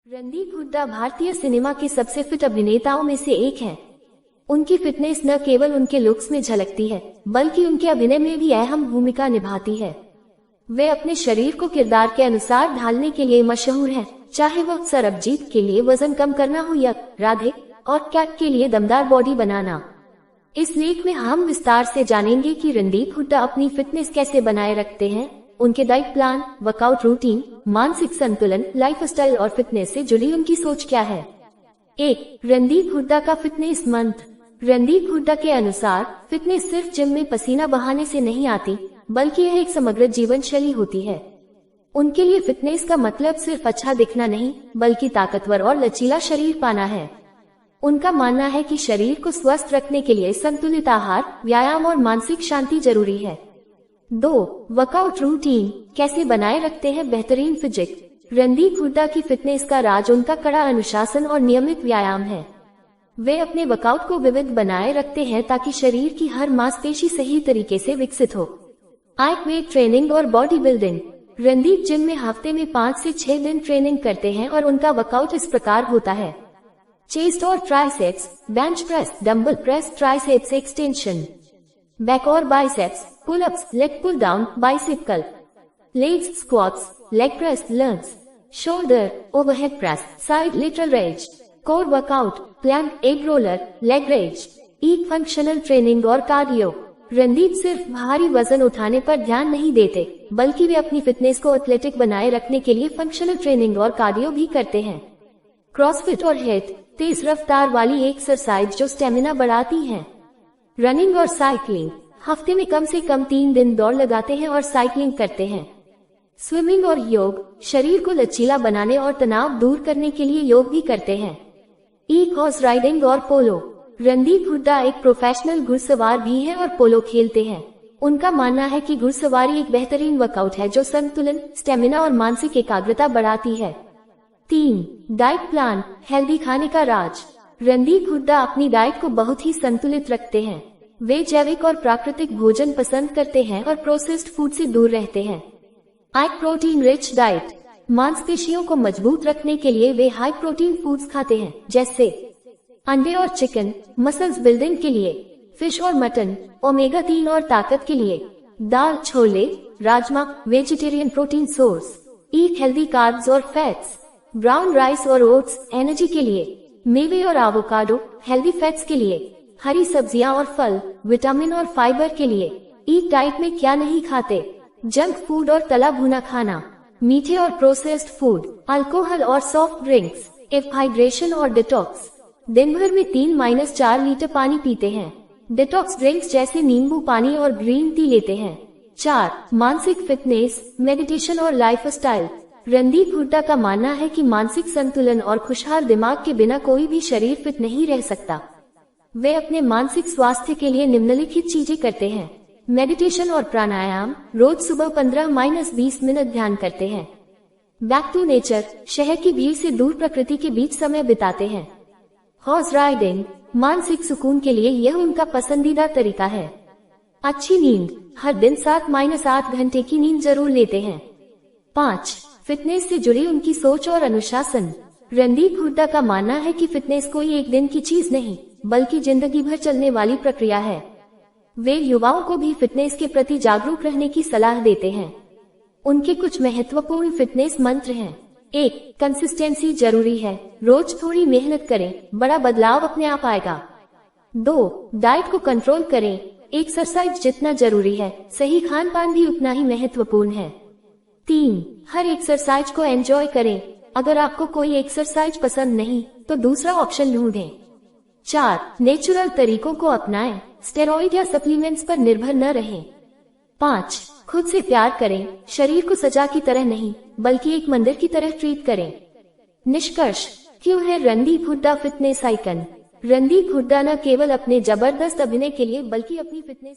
रणदीप हुड्डा भारतीय सिनेमा के सबसे फिट अभिनेताओं में से एक हैं। उनकी फिटनेस न केवल उनके लुक्स में झलकती है, बल्कि उनके अभिनय में भी अहम भूमिका निभाती है। वे अपने शरीर को किरदार के अनुसार ढालने के लिए मशहूर हैं, चाहे वह सरबजीत के लिए वजन कम करना हो या राधे और कैट के लिए दमदार बॉडी बनाना। इस लेख में हम विस्तार से जानेंगे कि रणदीप हुड्डा अपनी फिटनेस कैसे बनाए रखते हैं, उनके डाइट प्लान, वर्कआउट रूटीन, मानसिक संतुलन, लाइफस्टाइल और फिटनेस से जुड़ी उनकी सोच क्या है। 1. रणदीप हुड्डा का फिटनेस मंत्र। रणदीप हुड्डा के अनुसार फिटनेस सिर्फ जिम में पसीना बहाने से नहीं आती, बल्कि यह एक समग्र जीवन शैली होती है। उनके लिए फिटनेस का मतलब सिर्फ अच्छा दिखना नहीं, बल्कि ताकतवर और लचीला शरीर पाना है। उनका मानना है कि शरीर को स्वस्थ रखने के लिए संतुलित आहार, व्यायाम और मानसिक शांति जरूरी है। 2. Workout routine. कैसे बनाए रखते हैं बेहतरीन फिजिक। रणदीप हुड्डा की फिटनेस का राज उनका कड़ा अनुशासन और नियमित व्यायाम है। वे अपने वर्कआउट को विविध बनाए रखते हैं ताकि शरीर की हर मांसपेशी सही तरीके से विकसित हो। वेट ट्रेनिंग और बॉडी बिल्डिंग। रणदीप जिम में हफ्ते में 5 से 6 दिन ट्रेनिंग करते हैं और उनका वर्कआउट इस प्रकार होता है: चेस्ट और triceps, bench press, dumbbell press, triceps extension, back और biceps, pull ups, leg pull down, bicep curl, legs squats, leg press, lunge, shoulder, overhead press, side lateral raise, core workout, plank, ab roller, leg raise, eat functional training और cardio. Randeep सिर्फ भारी वजन उठाने पर ध्यान नहीं देते, बल्कि वे अपनी फिटनेस को एथलेटिक बनाए रखने के लिए फंक्शनल ट्रेनिंग और कार्डियो भी करते हैं। क्रॉसफिट और हिट, तेज रफ्तार वाली एक्सरसाइज जो स्टेमिना बढ़ाती हैं। रनिंग और साइकिलिंग, हफ्ते में कम से कम 3 दिन दौड़ लगाते हैं और साइकिलिंग करते हैं। स्विमिंग और योग, शरीर को लचीला बनाने और तनाव दूर करने के लिए योग भी करते हैं। हॉर्स राइडिंग और पोलो। रणदीप हुड्डा एक प्रोफेशनल घुड़सवार भी हैं और पोलो खेलते हैं। उनका मानना है कि घुड़सवारी एक बेहतरीन वर्कआउट है जो संतुलन, स्टेमिना और मानसिक एकाग्रता बढ़ाती है। 3. डाइट प्लान, हेल्दी खाने का राज। रणदीप हुड्डा अपनी डाइट को बहुत ही संतुलित रखते हैं। वे जैविक और प्राकृतिक भोजन पसंद करते हैं और प्रोसेस्ड फूड से दूर रहते हैं। Protein rich diet. मांसपेशियों को मजबूत रखने के लिए वे हाई प्रोटीन फूड्स खाते हैं, जैसे अंडे और चिकन, मसल्स बिल्डिंग के लिए, फिश और मटन, ओमेगा 3 और ताकत के लिए, दाल, छोले, राजमा, vegetarian protein source. Eat healthy carbs और फैट्स, ब्राउन राइस और ओट्स, एनर्जी के लिए, मेवे और एवोकाडो, हेल्दी फैट्स के लिए, हरी सब्जियां और फल, विटामिन और फाइबर के लिए। ईट डाइट में क्या नहीं खाते? जंक फूड और तला भुना खाना, मीठे और प्रोसेस्ड फूड, अल्कोहल और सॉफ्ट ड्रिंक्स, हाइड्रेशन और डिटॉक्स। दिन भर में 3-4 लीटर पानी पीते हैं। डिटॉक्स ड्रिंक्स जैसे नींबू पानी और ग्रीन टी लेते हैं। 4. मानसिक फिटनेस, मेडिटेशन और लाइफस्टाइल। रणदीप हुड्डा का मानना है कि मानसिक संतुलन और खुशहाल दिमाग के बिना कोई भी शरीर फिट नहीं रह सकता। वे अपने मानसिक स्वास्थ्य के लिए निम्नलिखित चीजें करते हैं: मेडिटेशन और प्राणायाम, रोज सुबह 15-20 मिनट ध्यान करते हैं। बैक टू नेचर, शहर की भीड़ से दूर प्रकृति के बीच समय बिताते हैं। हॉर्स राइडिंग, मानसिक सुकून के लिए यह उनका पसंदीदा तरीका है। अच्छी नींद, हर दिन 7-8 घंटे की नींद जरूर लेते हैं। 5. फिटनेस से जुड़ी उनकी सोच और अनुशासन। रणदीप हुड्डा का मानना है कि फिटनेस कोई एक दिन की चीज नहीं, बल्कि जिंदगी भर चलने वाली प्रक्रिया है। वे युवाओं को भी फिटनेस के प्रति जागरूक रहने की सलाह देते हैं। उनके कुछ महत्वपूर्ण फिटनेस मंत्र हैं। 1. कंसिस्टेंसी जरूरी है, रोज थोड़ी मेहनत करें, बड़ा बदलाव अपने आप आएगा। 2. डाइट को कंट्रोल करें, एक्सरसाइज जितना जरूरी है, सही खान पान भी उतना ही महत्वपूर्ण है। 3. हर एक्सरसाइज को एंजॉय करें, अगर आपको कोई एक्सरसाइज पसंद नहीं तो दूसरा ऑप्शन ढूंढें। 4. नेचुरल तरीकों को अपनाएं, स्टेरॉइड या सप्लीमेंट्स पर निर्भर न रहें। 5. खुद से प्यार करें, शरीर को सजा की तरह नहीं, बल्कि एक मंदिर की तरह ट्रीट करें। निष्कर्ष, क्यों है रणदीप हुड्डा फिटनेस आइकन? रणदीप हुड्डा न केवल अपने जबरदस्त अभिनय के लिए बल्कि अपनी फिटनेस